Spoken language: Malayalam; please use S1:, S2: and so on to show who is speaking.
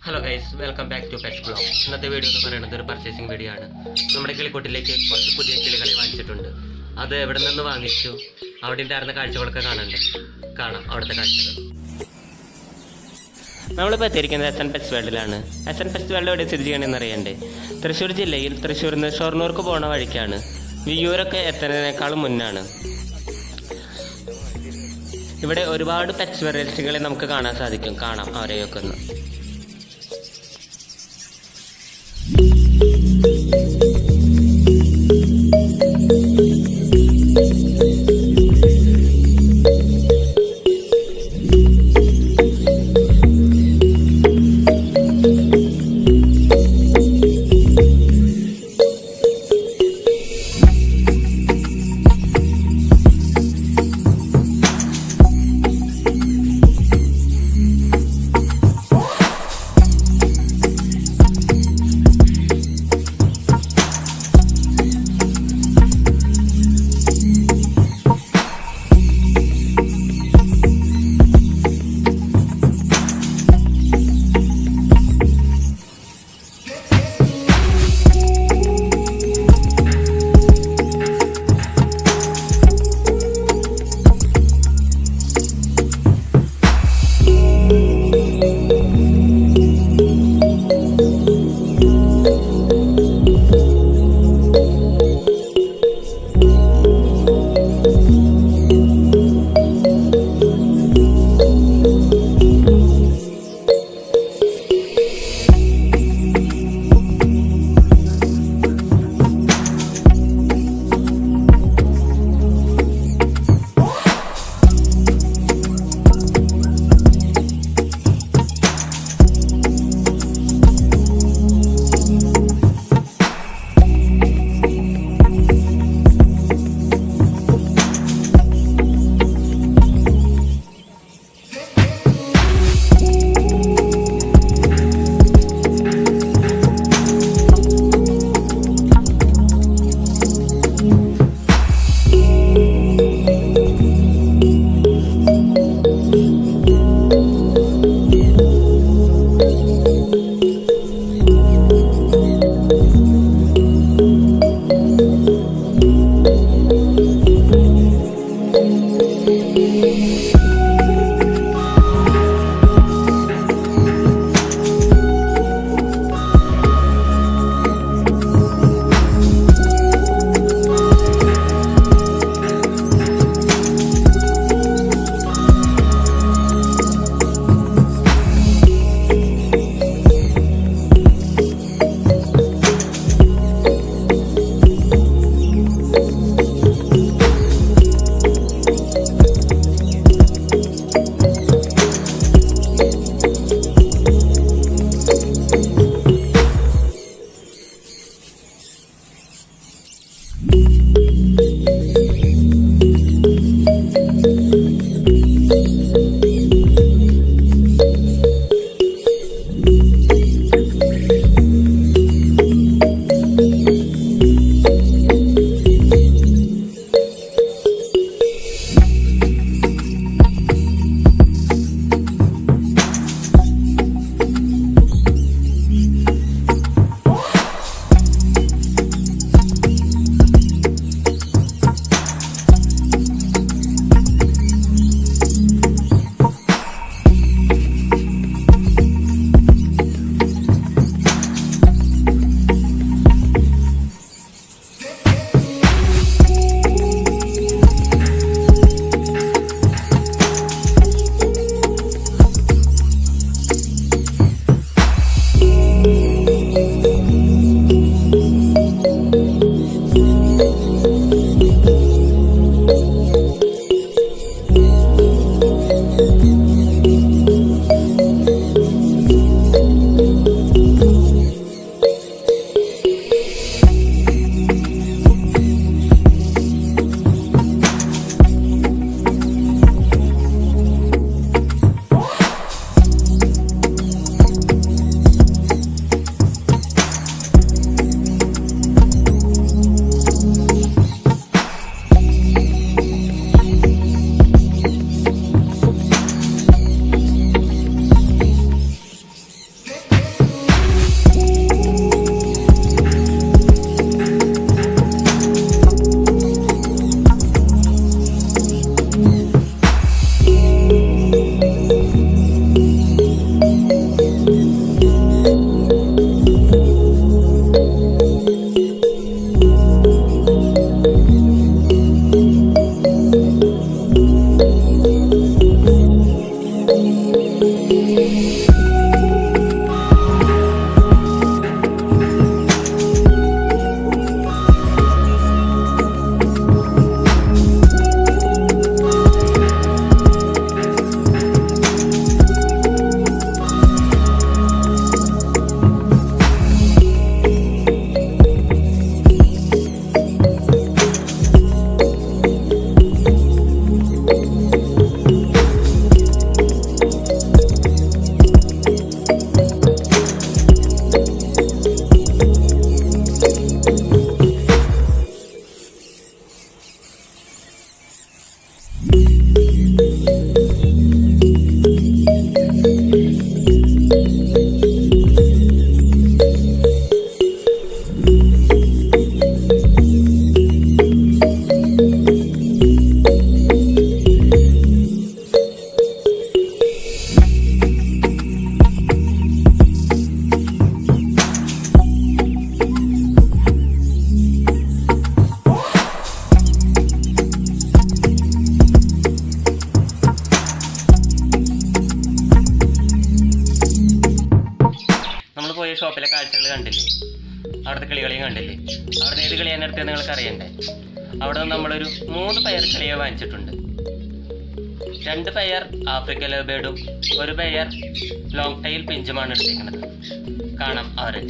S1: Hello guys, welcome back to pets blog. ഇന്നത്തെ വീഡിയോ എന്ന് പറയുന്നത് ഒരു പർച്ചേസിംഗ് വീഡിയോ ആണ്. നമ്മുടെ കിളിക്കൂട്ടിലേക്ക് കുറച്ച് പുതിയ കിളികളെ വാങ്ങിച്ചിട്ടുണ്ട്. അത് എവിടെ നിന്ന് വാങ്ങിച്ചു, അവിടെ ഉണ്ടായിരുന്ന കാഴ്ചകളൊക്കെ കാണാം അവിടുത്തെ കാഴ്ചകൾ. നമ്മളിപ്പോൾ എത്തിയിരിക്കുന്നത് എസ് എൻ പെറ്റ്സ് വേൾഡിലാണ്. എസ് എൻ പെറ്റ്സ് വേൾഡ് എവിടെ സ്ഥിതി ചെയ്യണമെന്ന് അറിയണ്ടേ? തൃശ്ശൂർ ജില്ലയിൽ തൃശ്ശൂരിൽ നിന്ന് ഷൊർണൂർക്ക് പോകുന്ന വഴിക്കാണ്. വിയ്യൂരൊക്കെ എത്തുന്നതിനേക്കാളും മുന്നാണ്. ഇവിടെ ഒരുപാട് പെറ്റ്സ് വെറൈറ്റികളെ നമുക്ക് കാണാൻ സാധിക്കും. കാണാം അവരെയൊക്കെ ഒന്ന്. പോയ ഷോപ്പിലെ കാഴ്ചകൾ കണ്ടില്ലേ, അവിടുത്തെ കിളികളെയും കണ്ടില്ലേ. അവിടെ ഏത് കളിയാണ് എടുത്തത് നിങ്ങൾക്ക് അറിയണ്ടേ? അവിടെ നിന്ന് നമ്മളൊരു 3 പെയർ കിളിയെ വാങ്ങിച്ചിട്ടുണ്ട്. 2 പെയർ ആഫ്രിക്കൻ ലവ് ബേർഡും 1 പെയർ ലോങ് ടൈൽ പിഞ്ചുമാണ് എടുത്തേക്കുന്നത്. കാണാം അവരെ.